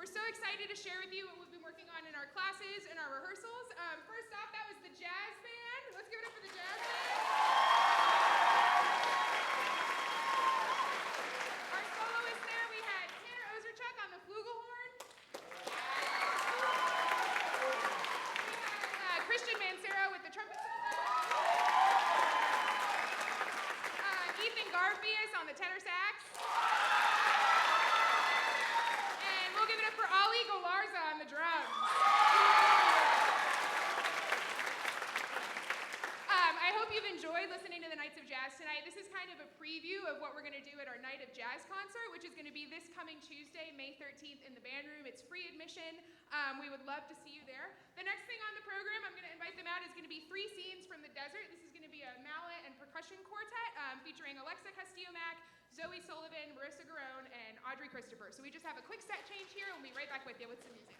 We're so excited to share with you what we've been working on in our classes and our rehearsals. First off, that was the jazz band. Let's give it up for the jazz band. Our soloist there, we had Tanner Ozerchuk on the flugelhorn. We had Christian Mancero with the trumpet solo. Ethan Garfias on the tenor sax. And we'll give it up for Ali Golarza on the drums. I hope you've enjoyed listening to the Nights of Jazz tonight. This is kind of a preview of what we're going to do at our Night of Jazz concert, which is going to be this coming Tuesday, May 13th in the band room. It's free admission. We would love to see you there. The next thing on the program, I'm going to invite them out, is going to be 3 Scenes from the Desert. This is going to be a mallet and percussion quartet featuring Alexa Castillo-Mack, Zoe Sullivan, Marissa Garone, and Audrey Christopher. So we just have a quick set change here, and we'll be right back with you with some music.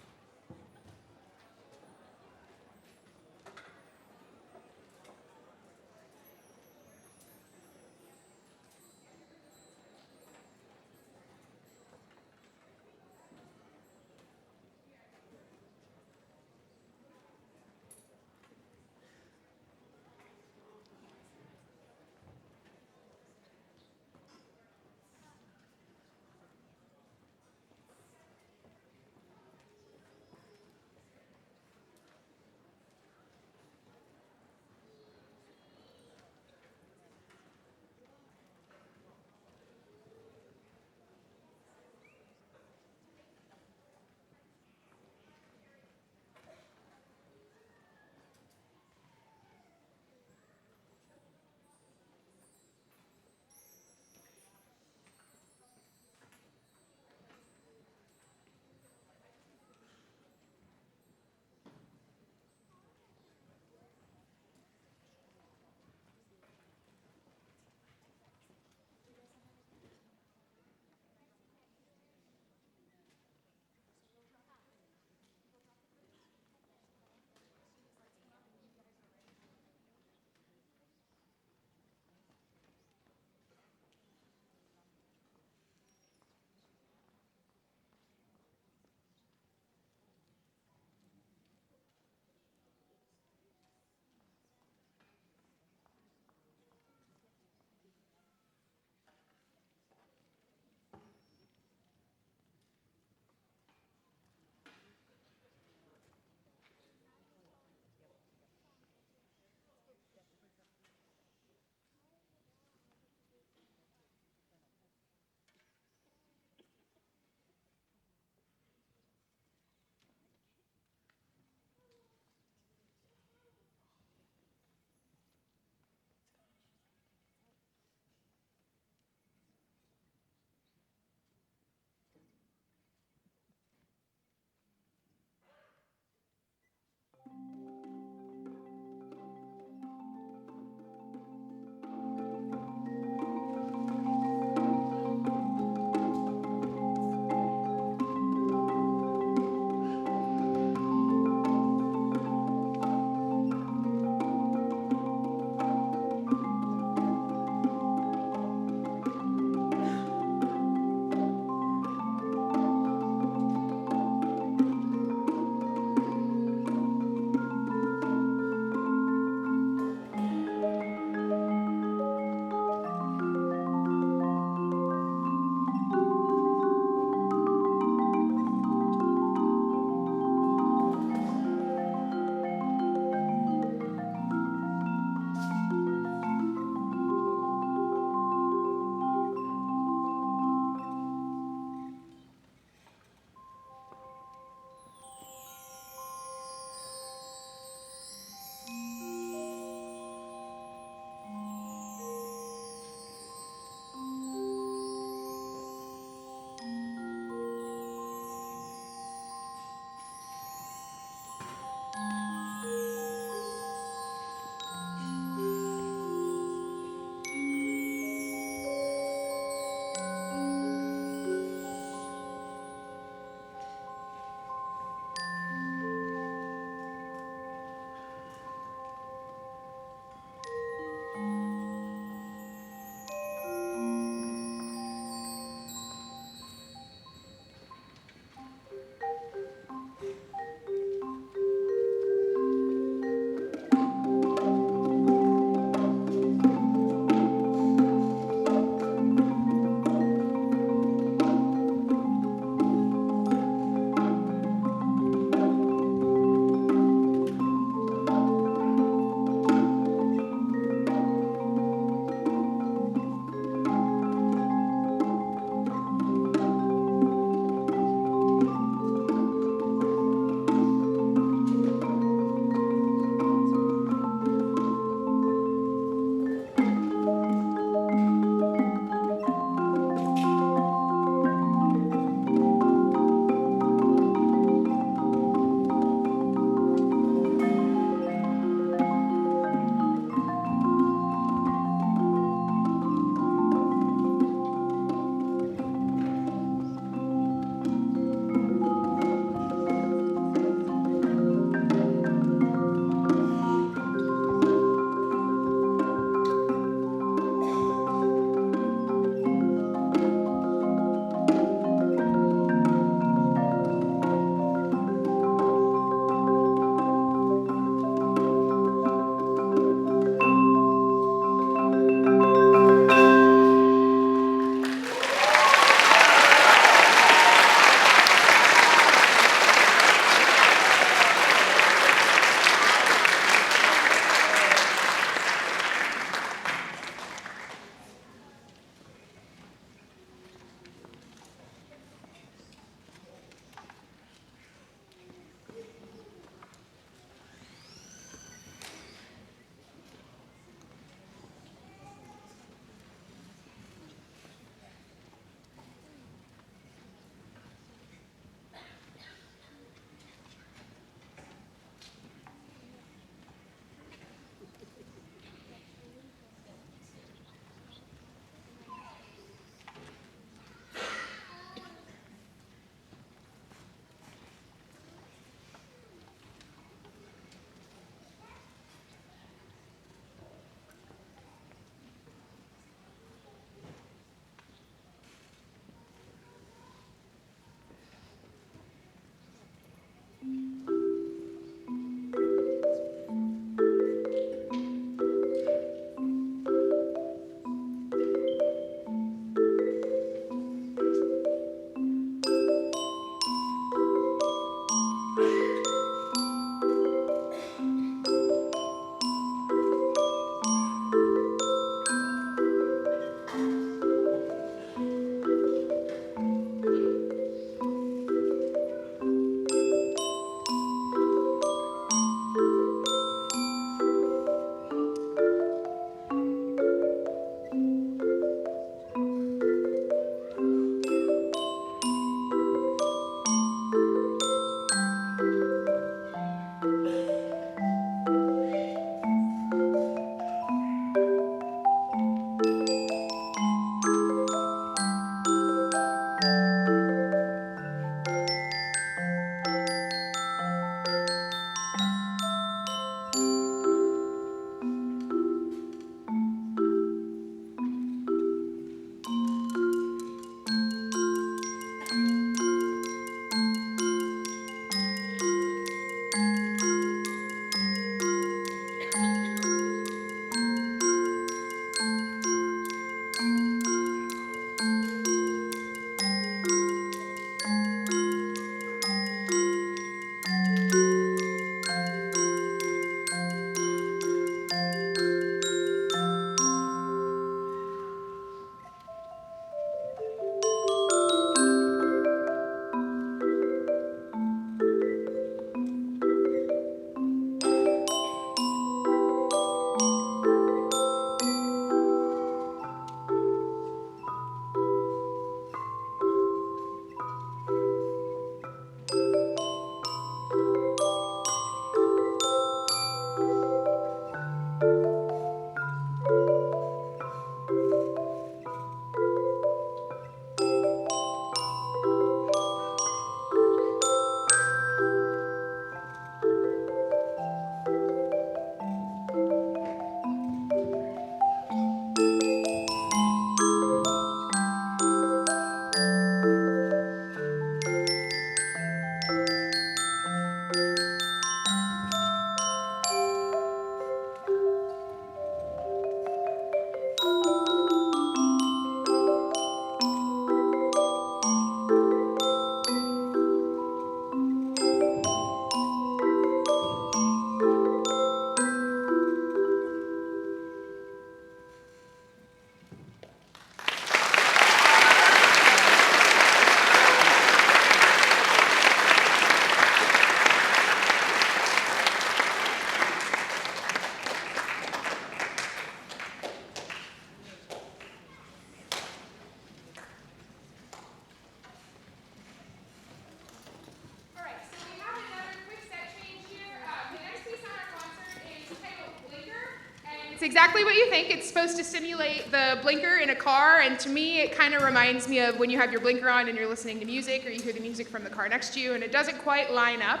exactly what you think. It's supposed to simulate the blinker in a car, and to me, it kind of reminds me of when you have your blinker on and you're listening to music, or you hear the music from the car next to you, and it doesn't quite line up.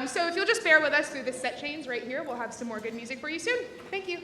So if you'll just bear with us through the set change right here, we'll have some more good music for you soon. Thank you.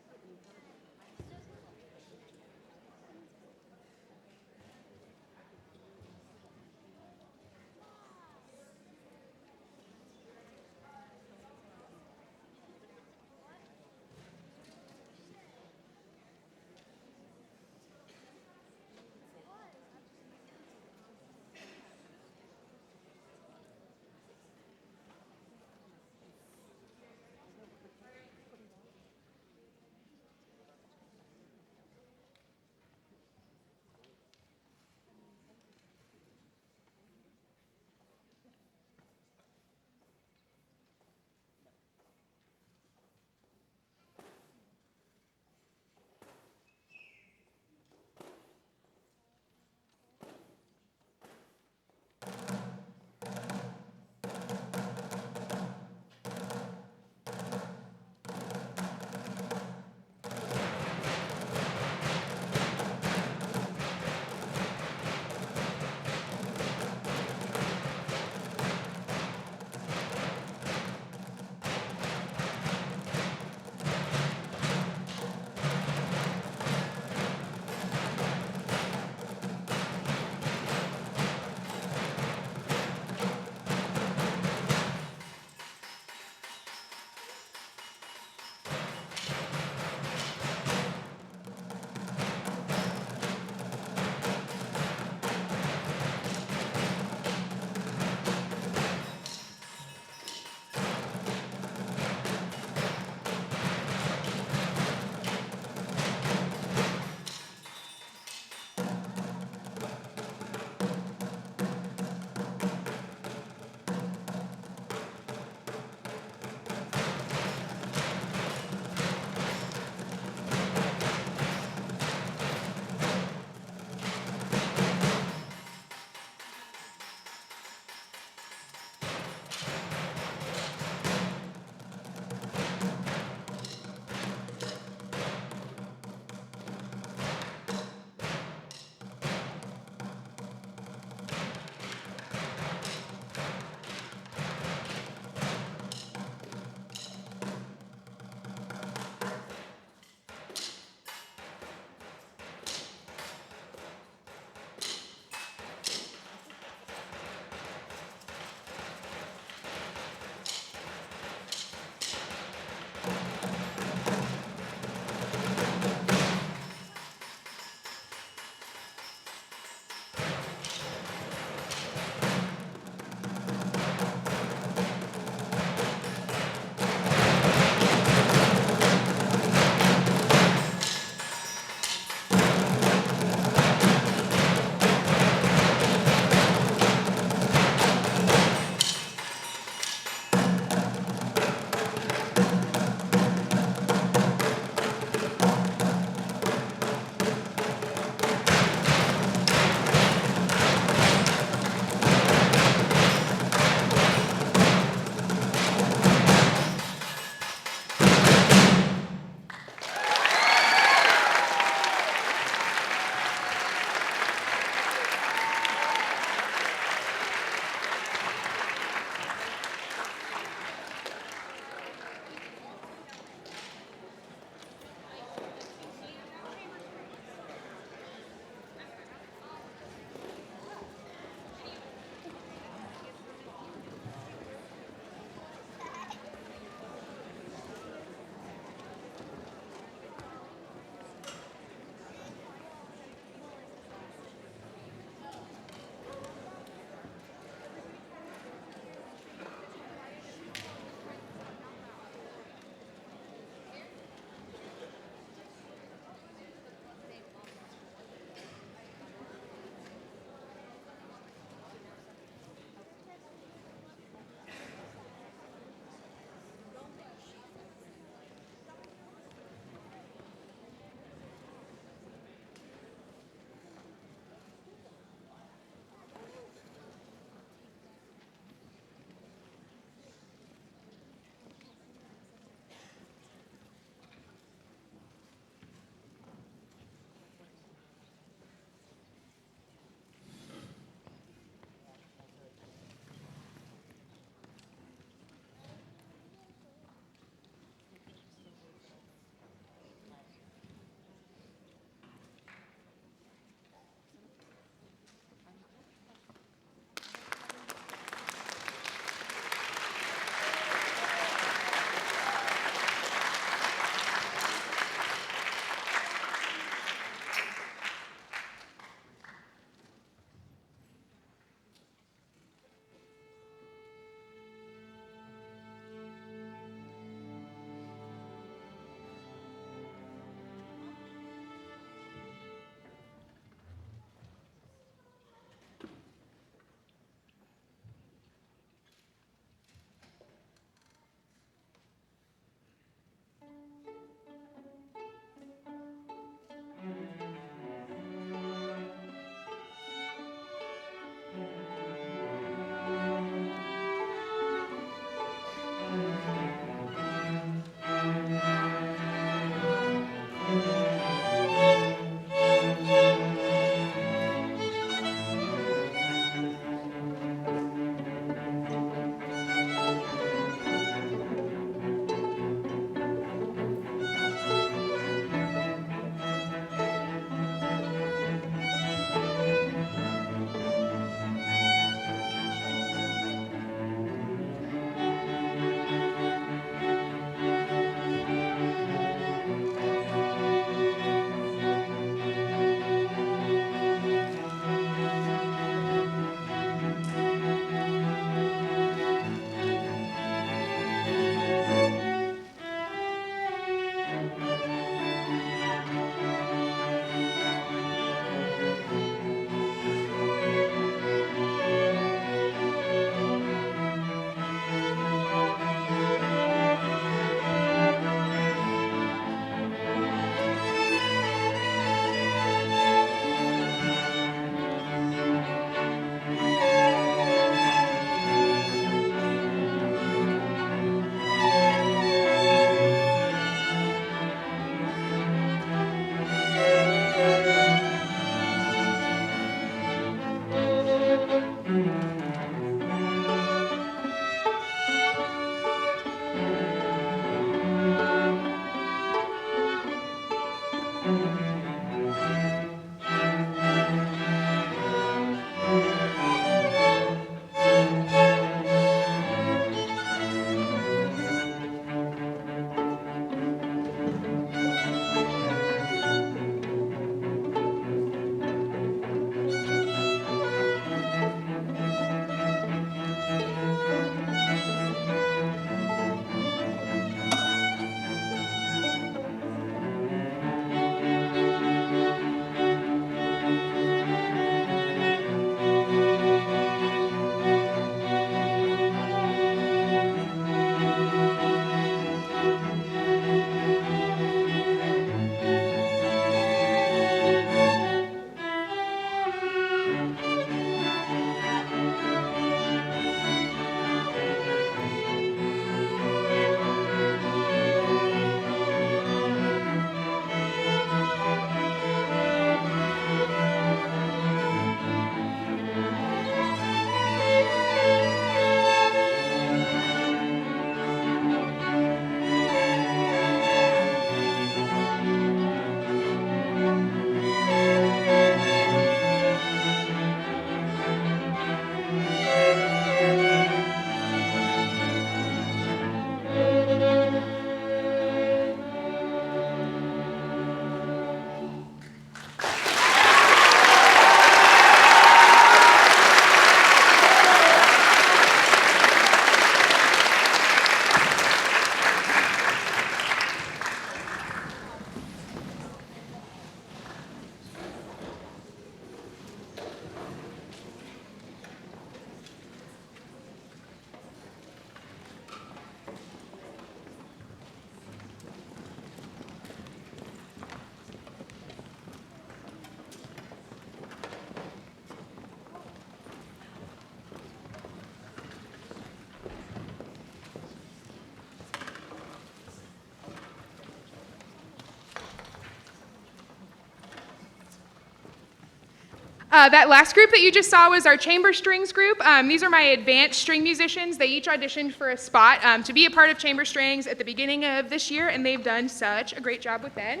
That last group that you just saw was our chamber strings group. These are my advanced string musicians. They each auditioned for a spot to be a part of chamber strings at the beginning of this year, and they've done such a great job with Ben.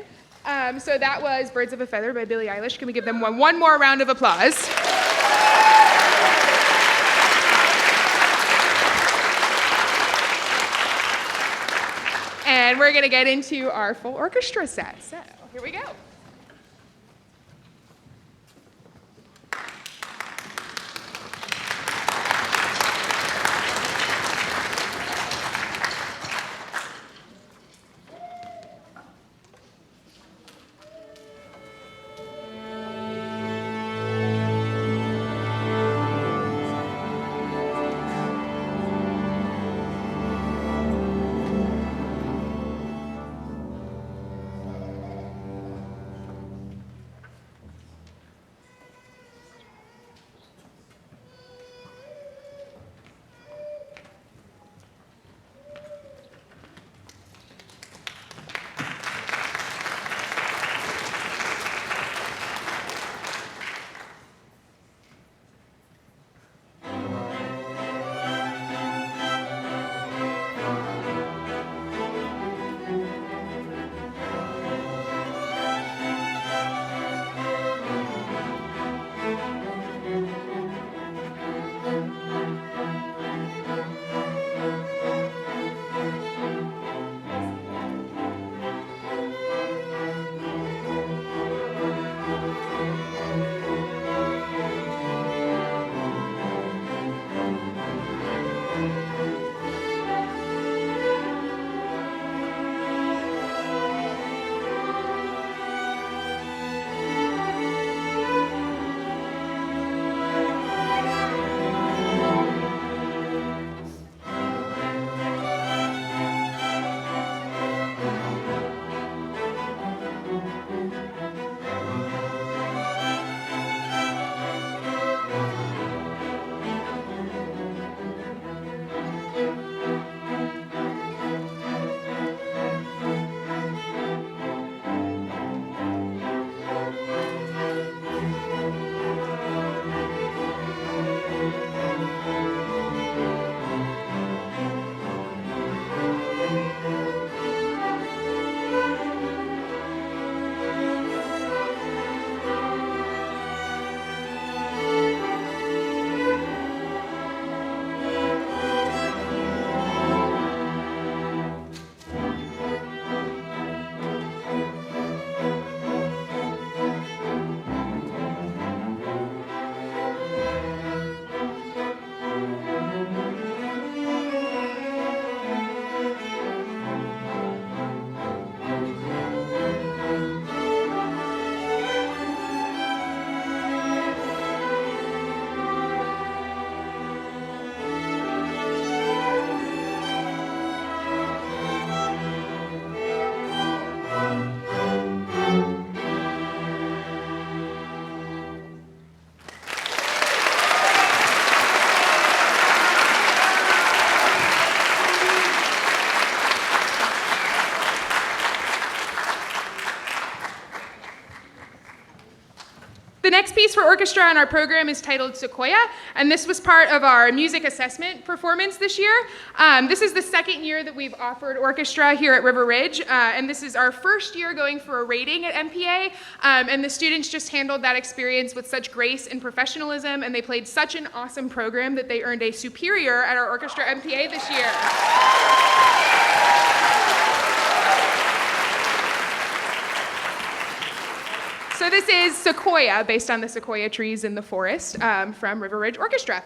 So that was Birds of a Feather by Billie Eilish. Can we give them one more round of applause? And we're going to get into our full orchestra set. So here we go. The next piece for orchestra on our program is titled Sequoia, and this was part of our music assessment performance this year. This is the second year that we've offered orchestra here at River Ridge, and this is our first year going for a rating at MPA, and the students just handled that experience with such grace and professionalism, and they played such an awesome program that they earned a superior at our orchestra MPA this year. So this is Sequoia, based on the sequoia trees in the forest, from River Ridge Orchestra.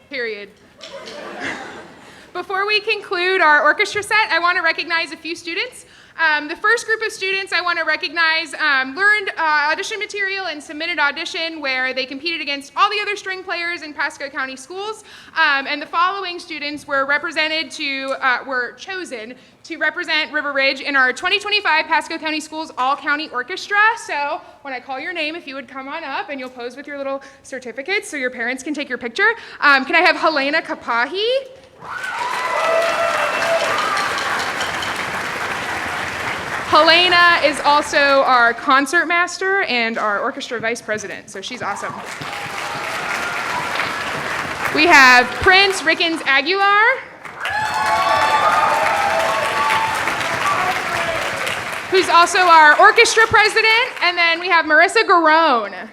Period. Before we conclude our orchestra set, I want to recognize a few students. The first group of students I want to recognize learned audition material and submitted audition where they competed against all the other string players in Pasco County schools. And the following students were chosen to represent River Ridge in our 2025 Pasco County Schools All-County Orchestra. So when I call your name, if you would come on up and you'll pose with your little certificates so your parents can take your picture. Can I have Helena Kapahi? Helena is also our concert master and our orchestra vice president, so she's awesome. We have Prince Rickens Aguilar. Who's also our orchestra president, and then we have Marissa Garone.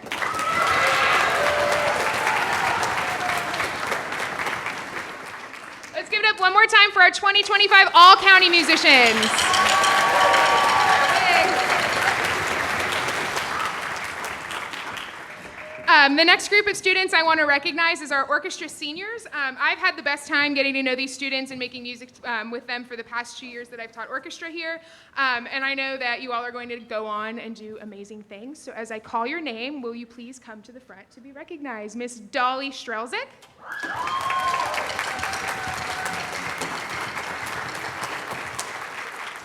Let's give it up one more time for our 2025 All-County musicians. The next group of students I want to recognize is our orchestra seniors. I've had the best time getting to know these students and making music with them for the past 2 years that I've taught orchestra here. And I know that you all are going to go on and do amazing things. So as I call your name, will you please come to the front to be recognized? Miss Dolly Strelzik.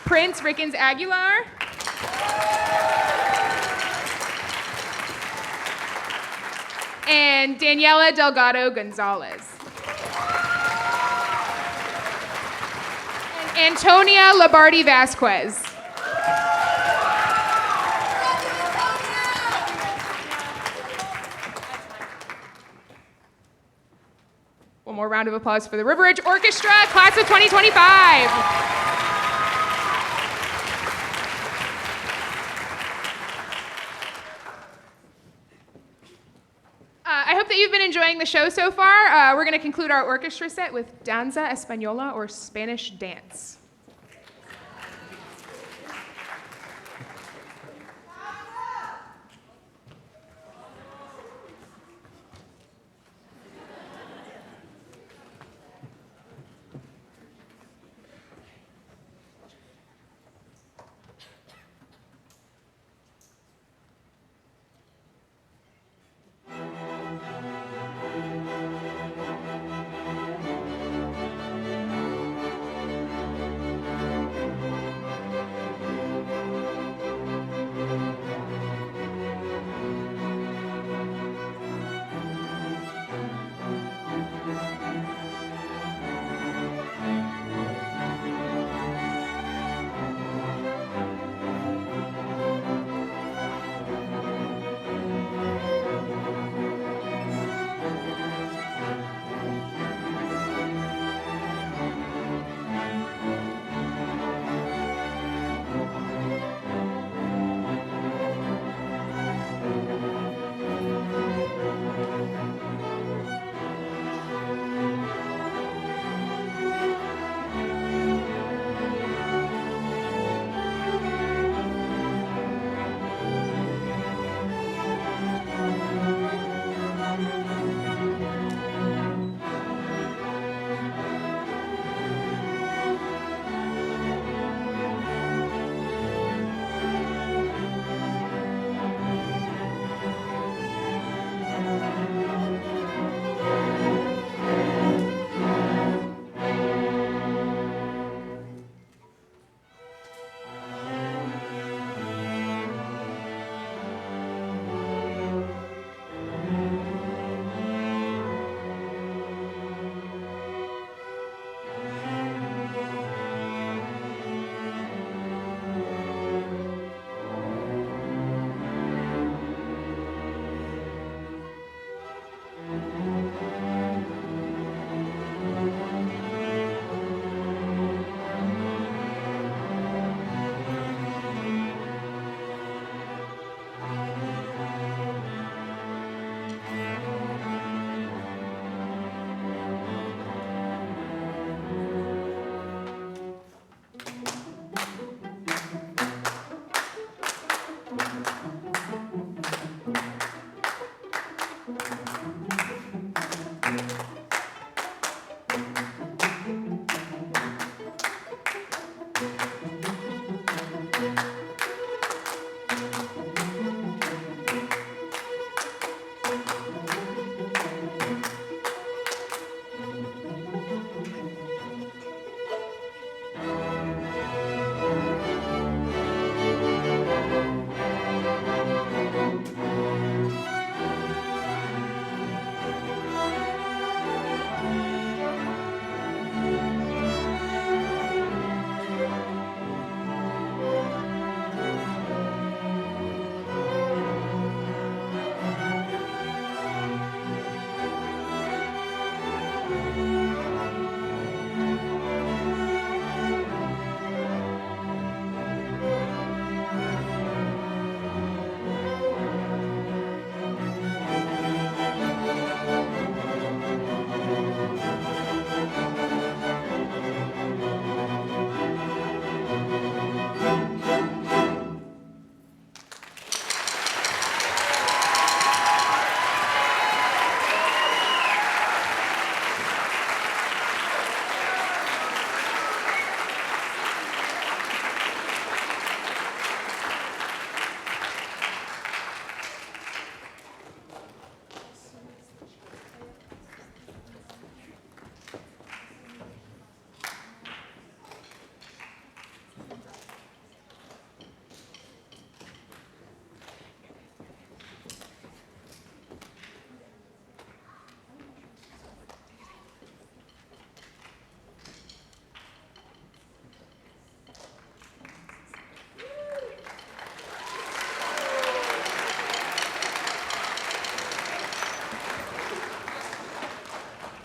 Prince Rickens Aguilar. And Daniela Delgado Gonzalez. And Antonia Labardi Vasquez. One more round of applause for the River Ridge Orchestra, class of 2025. I hope that you've been enjoying the show so far. We're going to conclude our orchestra set with Danza Española, or Spanish dance.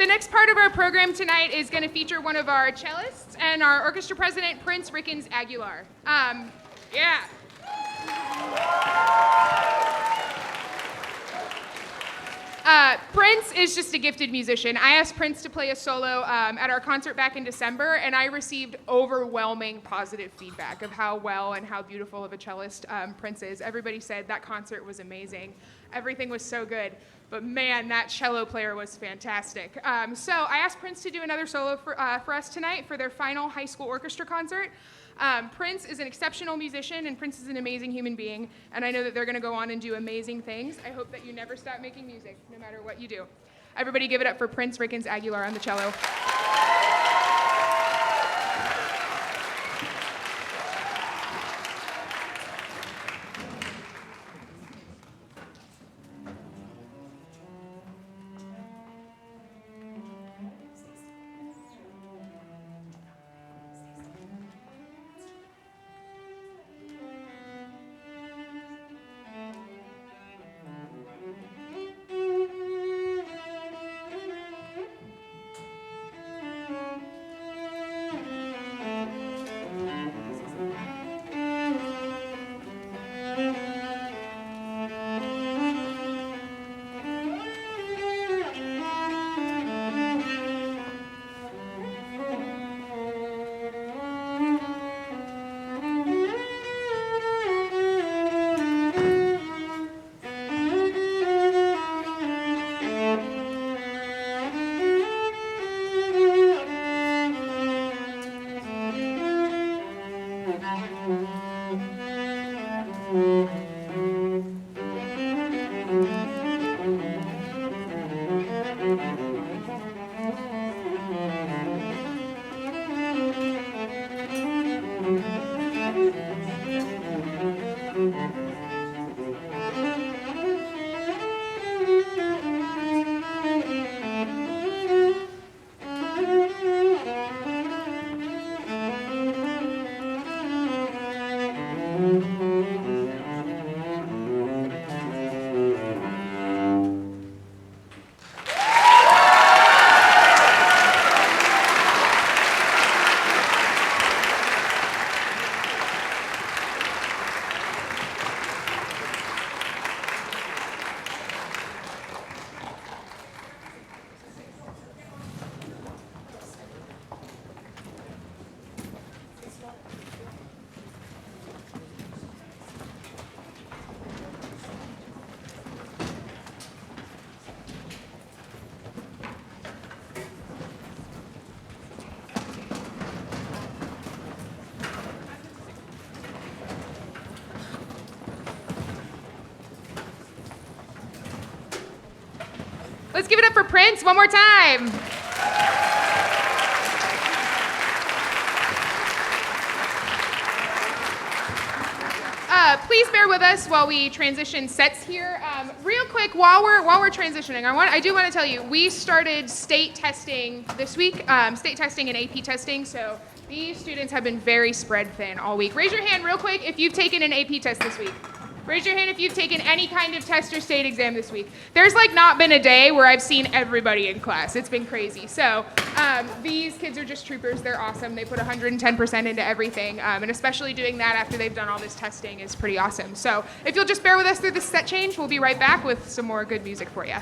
The next part of our program tonight is going to feature one of our cellists and our orchestra president, Prince Rickens Aguilar. Yeah. Prince is just a gifted musician. I asked Prince to play a solo at our concert back in December, and I received overwhelming positive feedback of how well and how beautiful of a cellist Prince is. Everybody said that concert was amazing. Everything was so good. But man, that cello player was fantastic. So I asked Prince to do another solo for us tonight for their final high school orchestra concert. Prince is an exceptional musician, and Prince is an amazing human being, and I know that they're going to go on and do amazing things. I hope that you never stop making music, no matter what you do. Everybody give it up for Prince Rickens Aguilar on the cello. Let's give it up for Prince one more time. Please bear with us while we transition sets here. Real quick, while we're transitioning, I do want to tell you we started state testing this week, state testing and AP testing. So these students have been very spread thin all week. Raise your hand real quick if you've taken an AP test this week. Raise your hand if you've taken any kind of test or state exam this week. There's like not been a day where I've seen everybody in class. It's been crazy. So these kids are just troopers. They're awesome. They put 110% into everything. And especially doing that after they've done all this testing is pretty awesome. So if you'll just bear with us through this set change, we'll be right back with some more good music for you.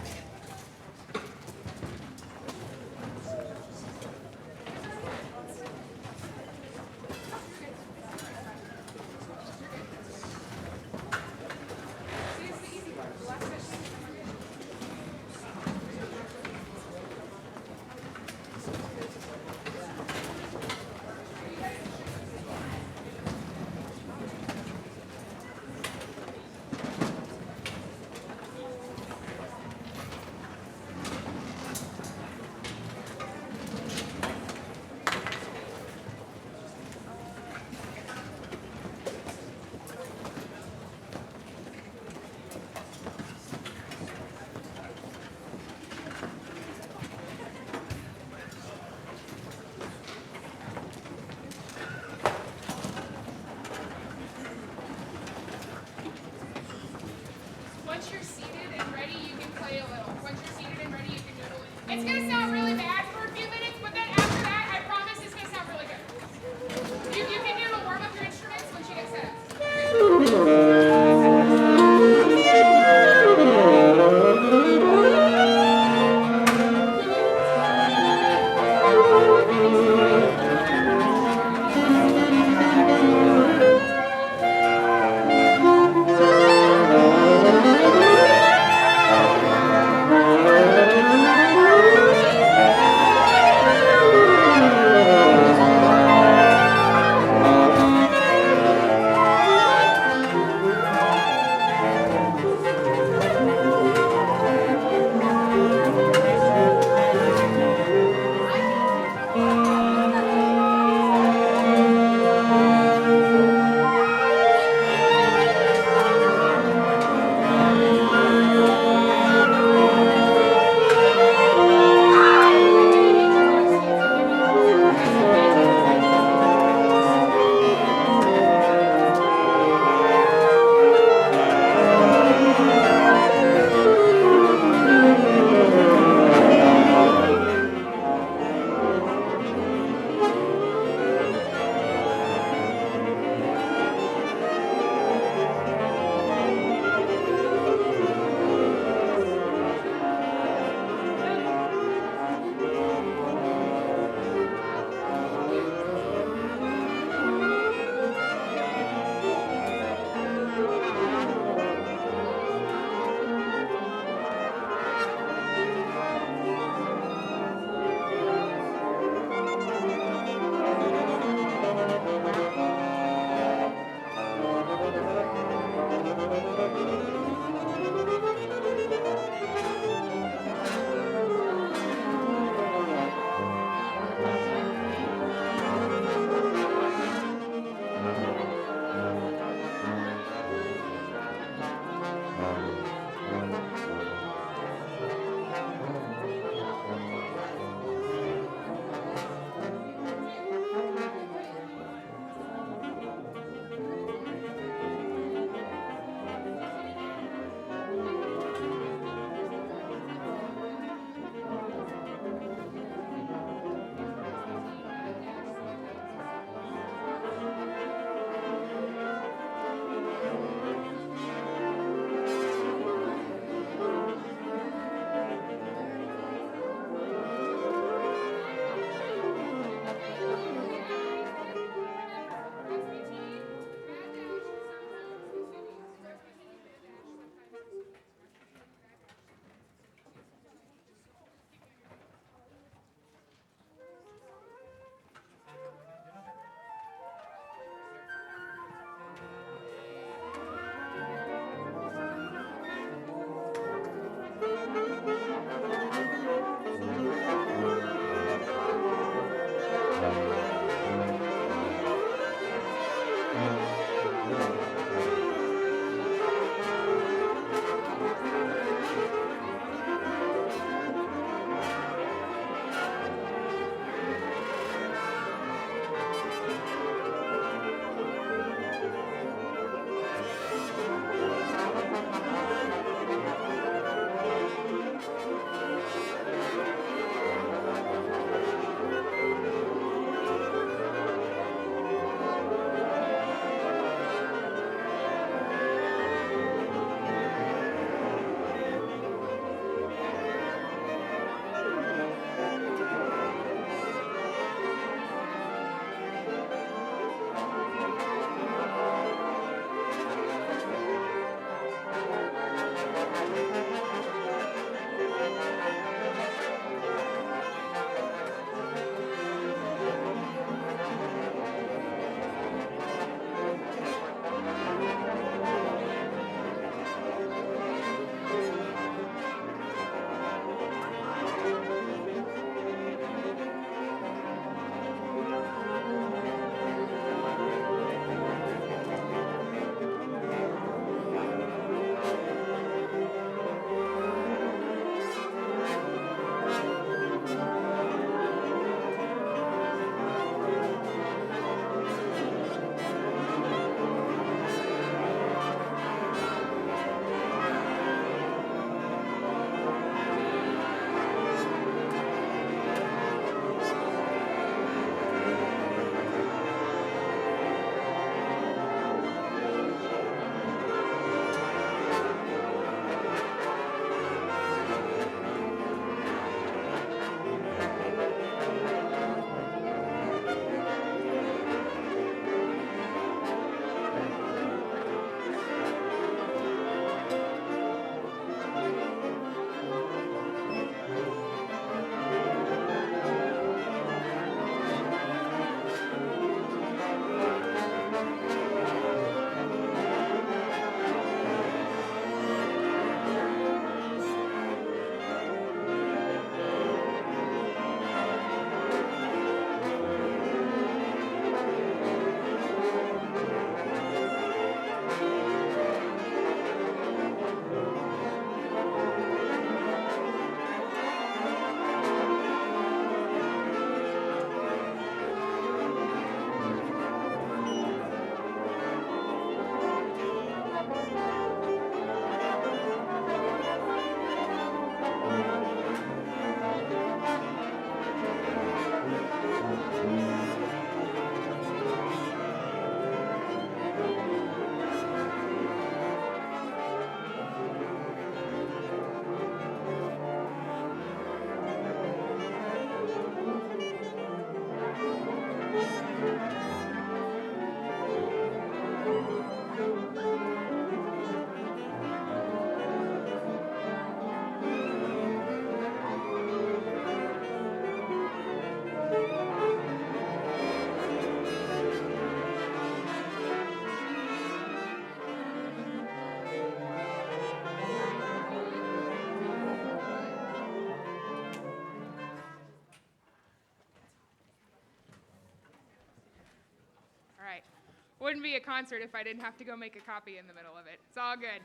Wouldn't be a concert if I didn't have to go make a copy in the middle of it. It's all good.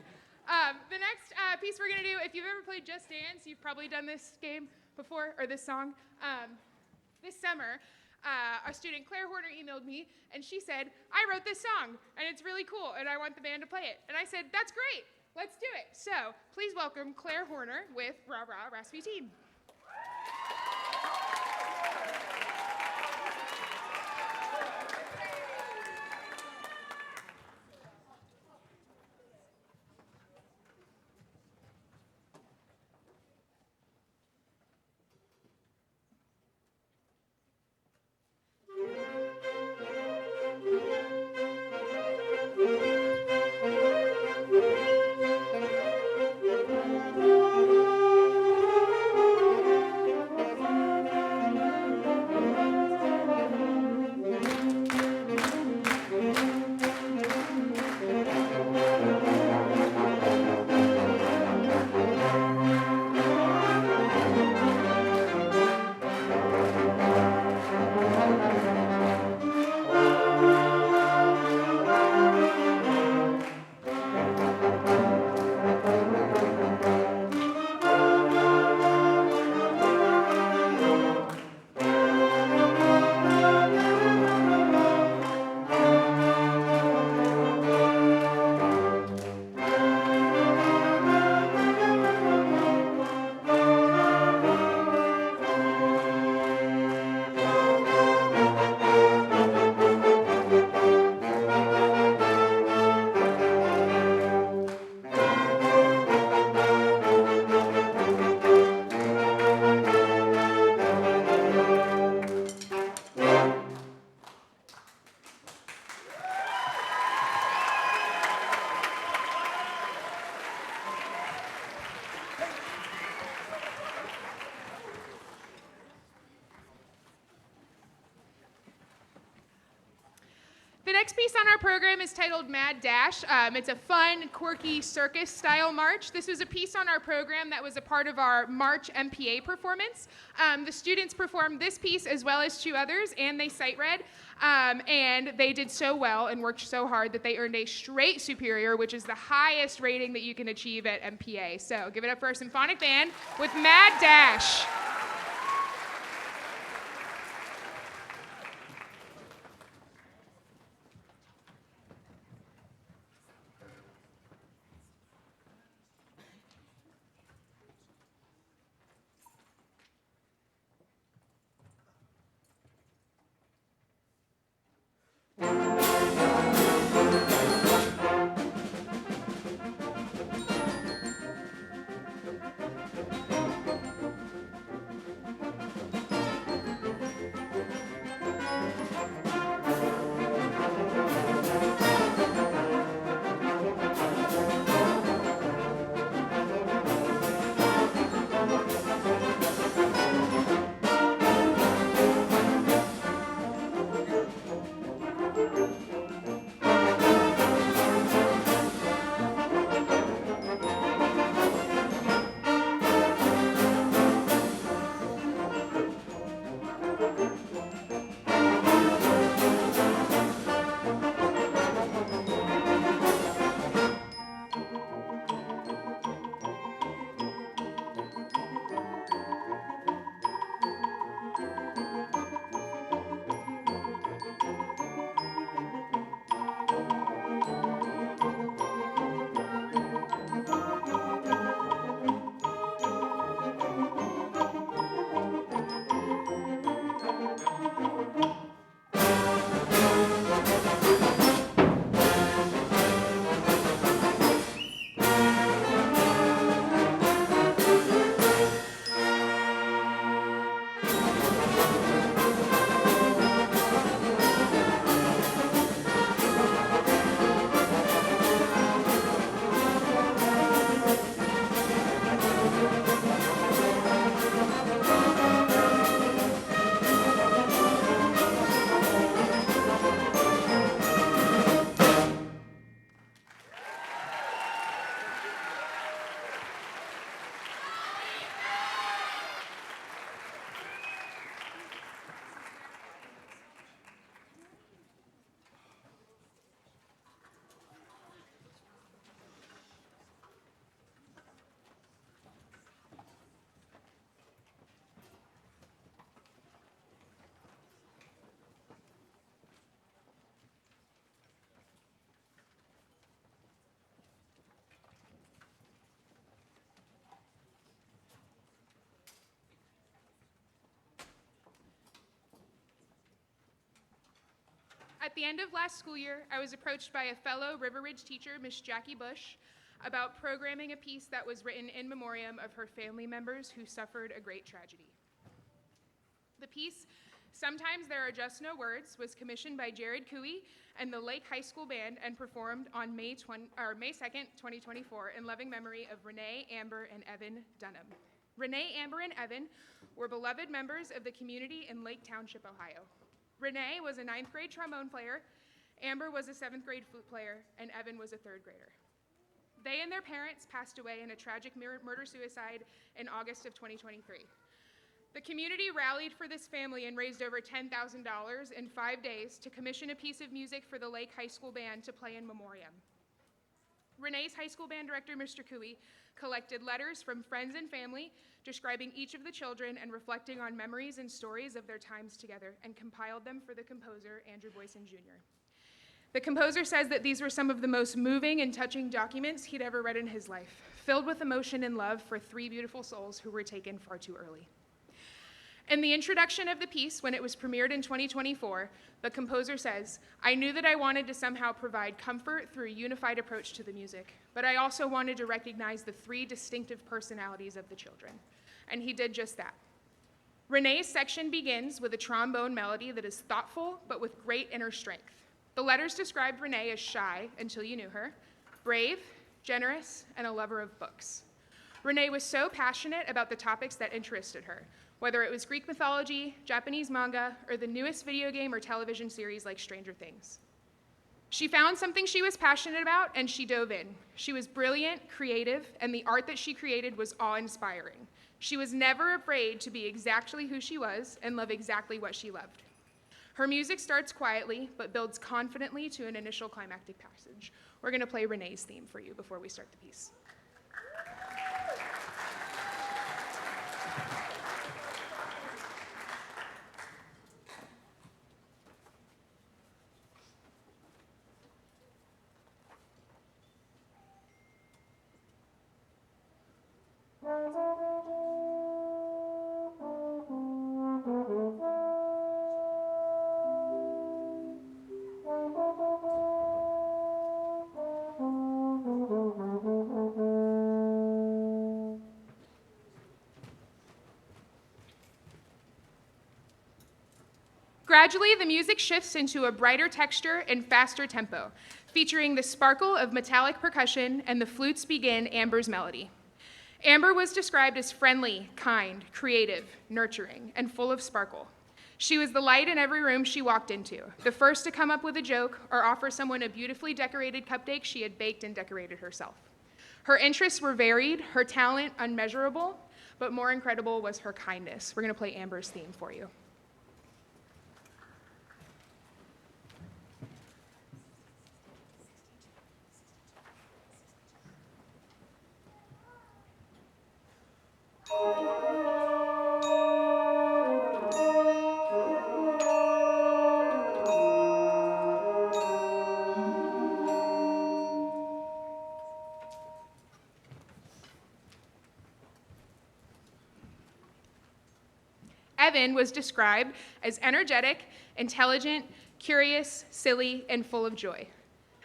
The next piece we're going to do, if you've ever played Just Dance, you've probably done this game before, or this song. This summer, our student Claire Horner emailed me, and she said, I wrote this song, and it's really cool, and I want the band to play it. And I said, that's great. Let's do it. So please welcome Claire Horner with Rah Rah Rasputin. The next piece on our program is titled Mad Dash. It's a fun, quirky circus-style march. This was a piece on our program that was a part of our March MPA performance. The students performed this piece as well as 2 others, and they sight read. And they did so well and worked so hard that they earned a straight superior, which is the highest rating that you can achieve at MPA. So give it up for our symphonic band with Mad Dash. the end of last school year, I was approached by a fellow River Ridge teacher, Miss Jackie Bush, about programming a piece that was written in memoriam of her family members who suffered a great tragedy. The piece, Sometimes There Are Just No Words, was commissioned by Jared Cooey and the Lake High School Band and performed on May 2nd, 2024 in loving memory of Renee, Amber, and Evan Dunham. Renee, Amber, and Evan were beloved members of the community in Lake Township, Ohio. Renee was a 9th grade trombone player, Amber was a 7th grade flute player, and Evan was a 3rd grader. They and their parents passed away in a tragic murder-suicide in August of 2023. The community rallied for this family and raised over $10,000 in 5 days to commission a piece of music for the Lake High School Band to play in memoriam. Renee's high school band director, Mr. Cooey, collected letters from friends and family describing each of the children and reflecting on memories and stories of their times together, and compiled them for the composer, Andrew Boyson Jr. The composer says that these were some of the most moving and touching documents he'd ever read in his life, filled with emotion and love for 3 beautiful souls who were taken far too early. In the introduction of the piece, when it was premiered in 2024, the composer says, "I knew that I wanted to somehow provide comfort through a unified approach to the music, but I also wanted to recognize the 3 distinctive personalities of the children." And he did just that. Renee's section begins with a trombone melody that is thoughtful, but with great inner strength. The letters described Renee as shy until you knew her, brave, generous, and a lover of books. Renee was so passionate about the topics that interested her, whether it was Greek mythology, Japanese manga, or the newest video game or television series like Stranger Things. She found something she was passionate about, and she dove in. She was brilliant, creative, and the art that she created was awe-inspiring. She was never afraid to be exactly who she was and love exactly what she loved. Her music starts quietly, but builds confidently to an initial climactic passage. We're going to play Renee's theme for you before we start the piece. Gradually, the music shifts into a brighter texture and faster tempo, featuring the sparkle of metallic percussion, and the flutes begin Amber's melody. Amber was described as friendly, kind, creative, nurturing, and full of sparkle. She was the light in every room she walked into, the first to come up with a joke or offer someone a beautifully decorated cupcake she had baked and decorated herself. Her interests were varied, her talent unmeasurable, but more incredible was her kindness. We're going to play Amber's theme for you. Evan was described as energetic, intelligent, curious, silly, and full of joy.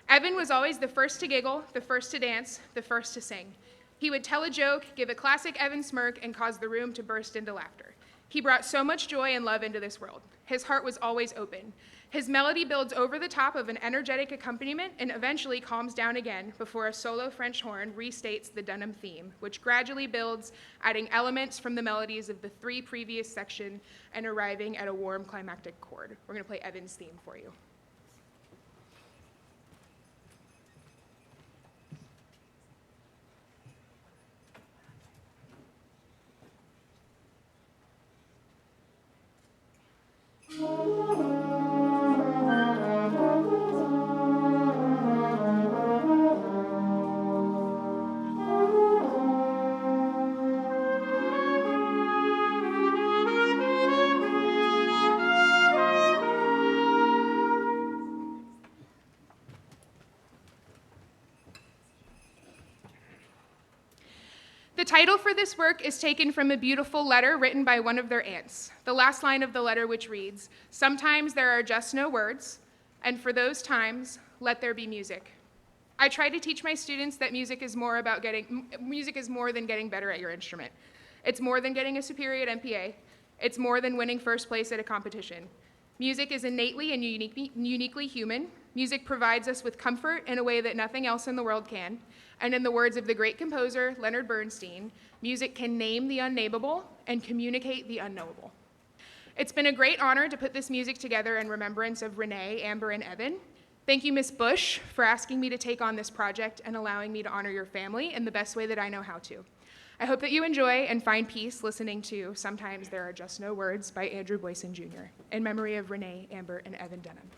Evan was always the first to giggle, the first to dance, the first to sing. He would tell a joke, give a classic Evan smirk, and cause the room to burst into laughter. He brought so much joy and love into this world. His heart was always open. His melody builds over the top of an energetic accompaniment and eventually calms down again before a solo French horn restates the Dunham theme, which gradually builds, adding elements from the melodies of the 3 previous sections and arriving at a warm climactic chord. We're going to play Evan's theme for you. The title for this work is taken from a beautiful letter written by one of their aunts. The last line of the letter, which reads, "Sometimes there are just no words, And for those times, let there be music. I try to teach my students that music is more than getting better at your instrument. It's more than getting a superior at MPA. It's more than winning first place at a competition. Music is innately and uniquely human. Music provides us with comfort in a way that nothing else in the world can. And in the words of the great composer, Leonard Bernstein, music can name the unnameable and communicate the unknowable. It's been a great honor to put this music together in remembrance of Renee, Amber, and Evan. Thank you, Ms. Bush, for asking me to take on this project and allowing me to honor your family in the best way that I know how to. I hope that you enjoy and find peace listening to Sometimes There Are Just No Words by Andrew Boyson Jr. in memory of Renee, Amber, and Evan Denham.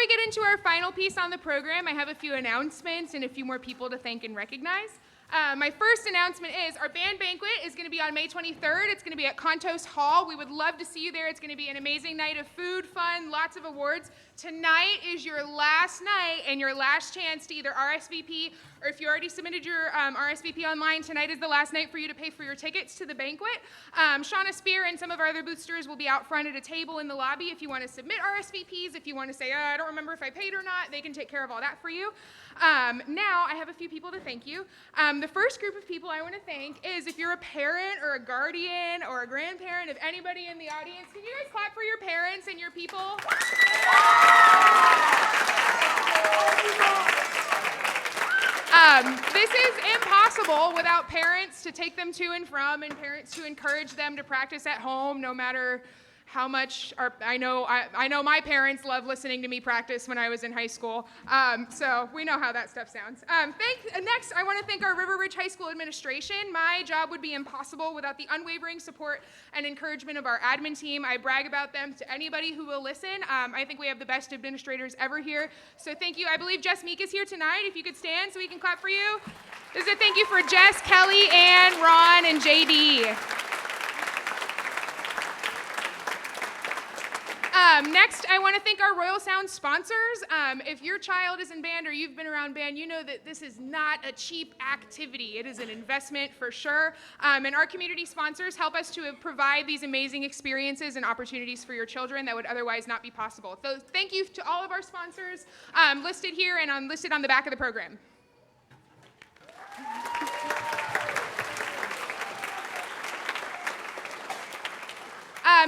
we get into our final piece on the program, I have a few announcements and a few more people to thank and recognize. My first announcement is our band banquet is going to be on May 23rd. It's going to be at Contos Hall. We would love to see you there. It's going to be an amazing night of food, fun, lots of awards. Tonight is your last night and your last chance to either RSVP, or if you already submitted your RSVP online, tonight is the last night for you to pay for your tickets to the banquet. Shauna Spear and some of our other boosters will be out front at a table in the lobby if you want to submit RSVPs. If you want to say, I don't remember if I paid or not, they can take care of all that for you. Now, I have a few people to thank you. The first group of people I want to thank is if you're a parent or a guardian or a grandparent of anybody in the audience, can you guys clap for your parents and your people? This is impossible without parents to take them to and from, and parents to encourage them to practice at home, no matter how much I know my parents loved listening to me practice when I was in high school, so we know how that stuff sounds. Next, I want to thank our River Ridge High School administration. My job would be impossible without the unwavering support and encouragement of our admin team. I brag about them to anybody who will listen. I think we have the best administrators ever here, so thank you. I believe Jess Meek is here tonight. If you could stand so we can clap for you. This is a thank you for Jess, Kelly, Ann, Ron, and JD. Next, I want to thank our Royal Sound sponsors. If your child is in band or you've been around band, you know that this is not a cheap activity. It is an investment for sure. And our community sponsors help us to provide these amazing experiences and opportunities for your children that would otherwise not be possible. So thank you to all of our sponsors listed here and listed on the back of the program.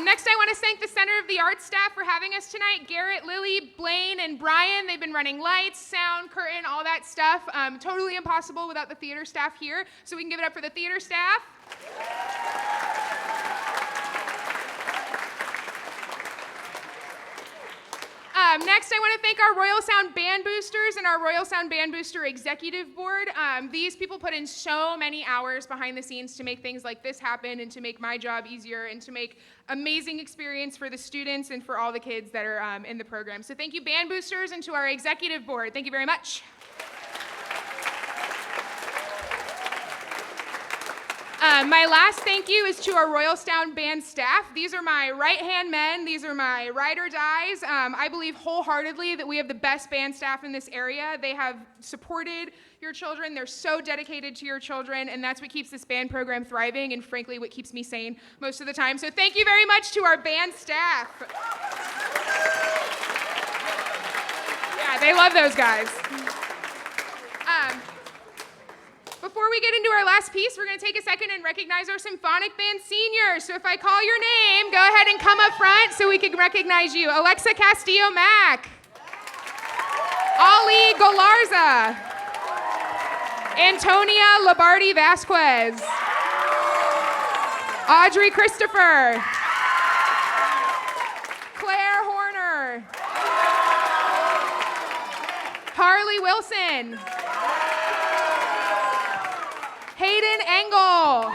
Next, I want to thank the Center of the Arts staff for having us tonight. Garrett, Lily, Blaine, and Brian, they've been running lights, sound, curtain, all that stuff. Totally impossible without the theater staff here. So we can give it up for the theater staff. Next, I want to thank our Royal Sound Band Boosters and our Royal Sound Band Booster Executive Board. These people put in so many hours behind the scenes to make things like this happen and to make my job easier and to make amazing experience for the students and for all the kids that are in the program. So thank you, Band Boosters, and to our Executive Board. Thank you very much. My last thank you is to our Royal Sound Band staff. These are my right-hand men. These are my ride or dies. I believe wholeheartedly that we have the best band staff in this area. They have supported your children. They're so dedicated to your children, and that's what keeps this band program thriving and, frankly, what keeps me sane most of the time. So thank you very much to our band staff. Yeah, they love those guys. Before we get into our last piece, we're going to take a second and recognize our symphonic band seniors. So if I call your name, go ahead and come up front so we can recognize you. Alexa Castillo-Mack. Ali Golarza. Antonia Labardi Vasquez. Audrey Christopher. Claire Horner. Harley Wilson. Hayden Engel.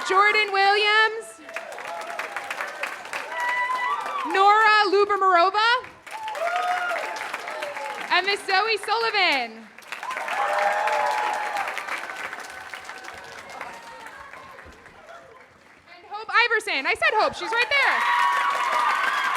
Jordan Williams. Nora Lubermarova. And Miss Zoe Sullivan. And Hope Iverson. I said Hope. She's right there.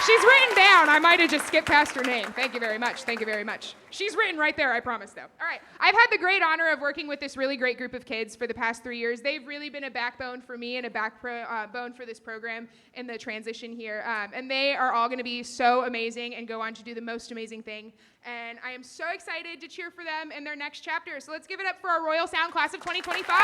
She's written down. I might have just skipped past her name. Thank you very much. Thank you very much. She's written right there, I promise, though. All right. I've had the great honor of working with this really great group of kids for the past 3 years. They've really been a backbone for me and a backbone for this program in the transition here. And they are all going to be so amazing and go on to do the most amazing thing. And I am so excited to cheer for them in their next chapter. So let's give it up for our Royal Sound Class of 2025.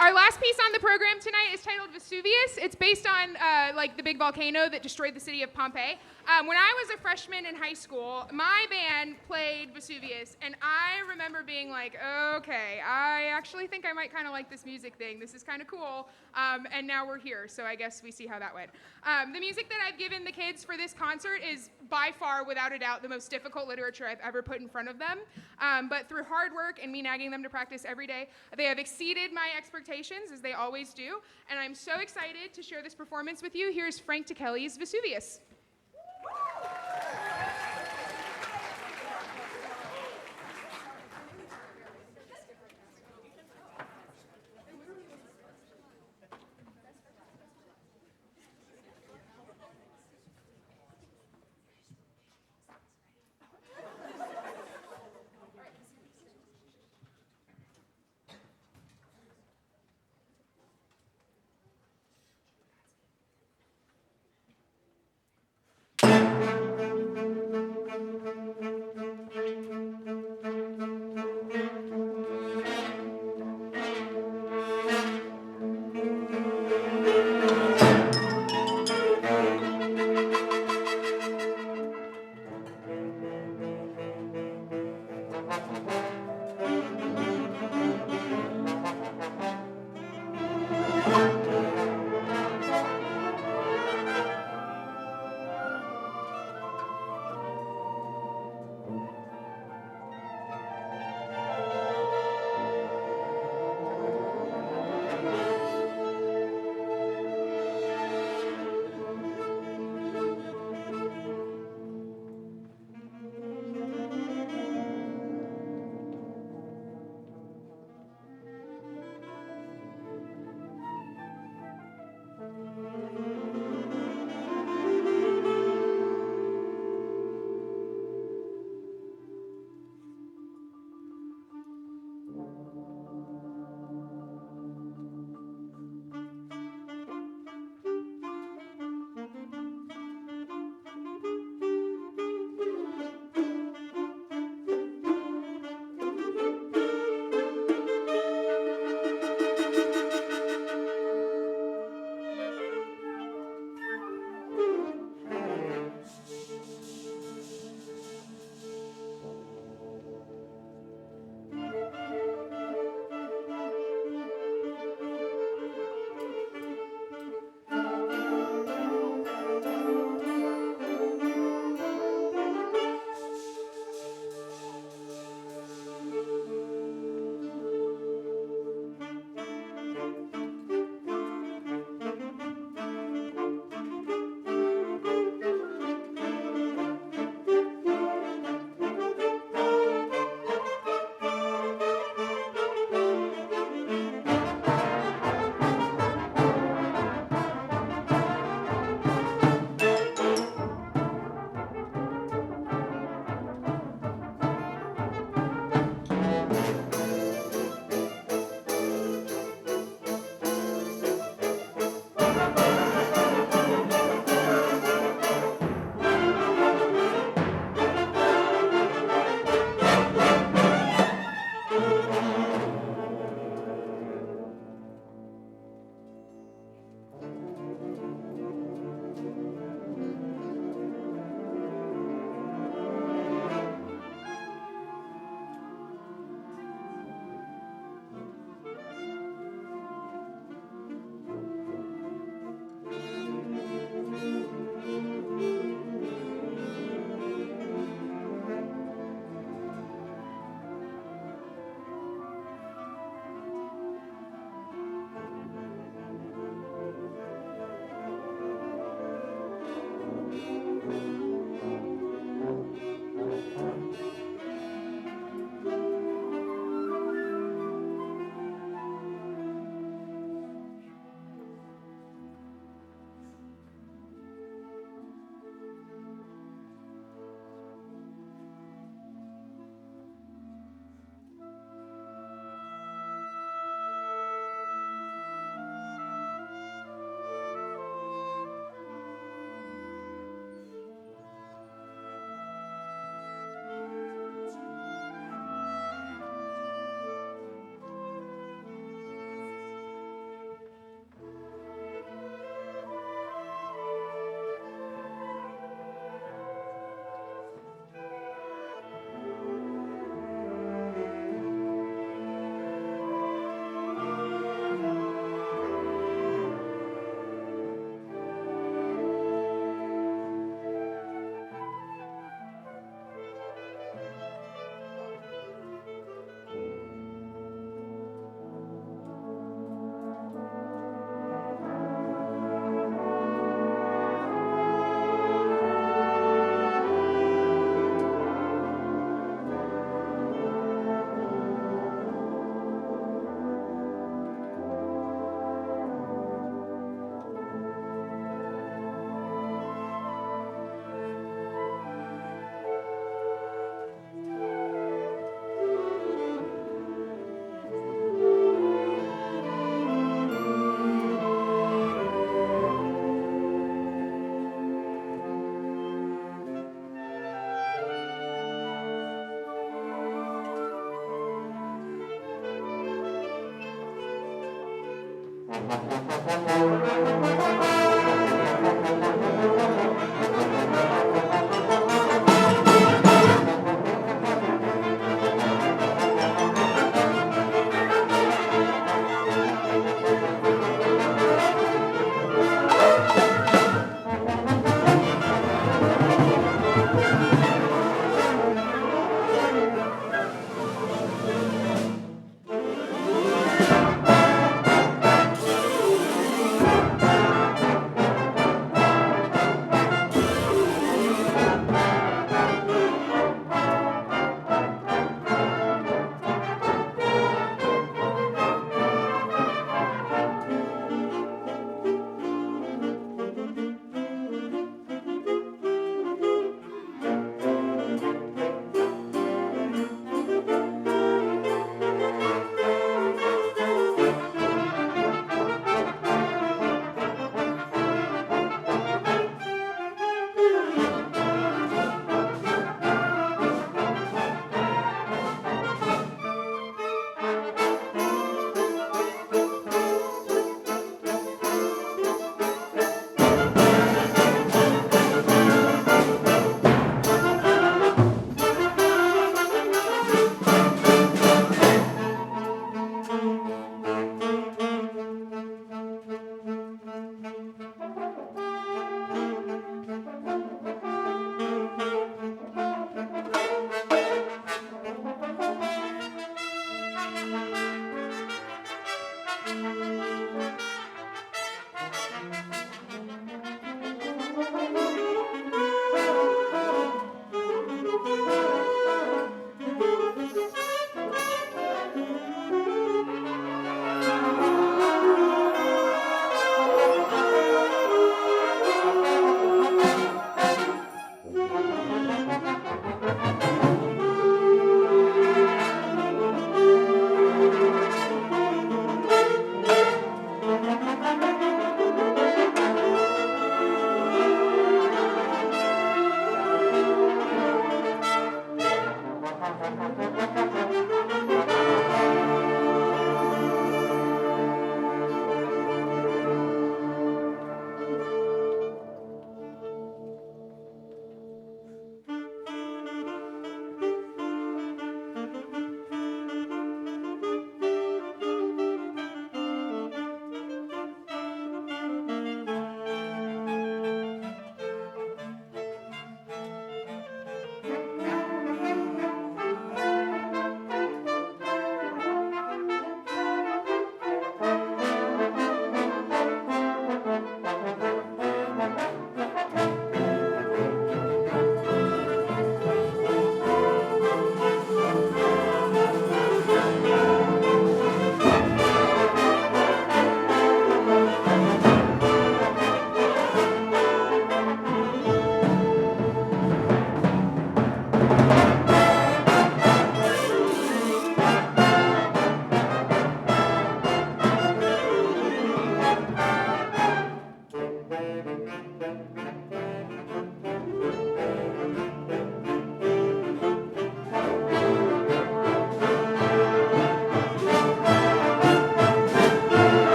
Our last piece on the program tonight is titled Vesuvius. It's based on like the big volcano that destroyed the city of Pompeii. When I was a freshman in high school, my band played Vesuvius, and I remember being like, okay, I actually think I might kind of like this music thing. This is kind of cool. And now we're here, so I guess we see how that went. The music that I've given the kids for this concert is by far, without a doubt, the most difficult literature I've ever put in front of them. But through hard work and me nagging them to practice every day, they have exceeded my expectations, as they always do. And I'm so excited to share this performance with you. Here's Frank Ticheli's Vesuvius.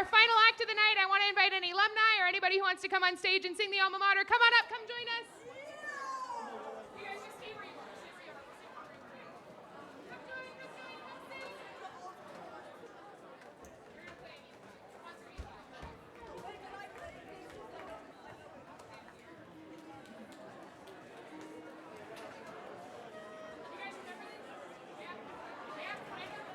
our final act of the night, I want to invite any alumni or anybody who wants to come on stage and sing the alma mater. Come on up, come join us. You guys just stay where you are. Stay where you are. Come join, come join, come sing. We're gonna play sponsor you. You guys remember this? Yeah. Yeah. I know.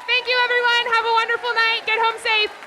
Thank you, everyone. Have a wonderful night. Get home safe.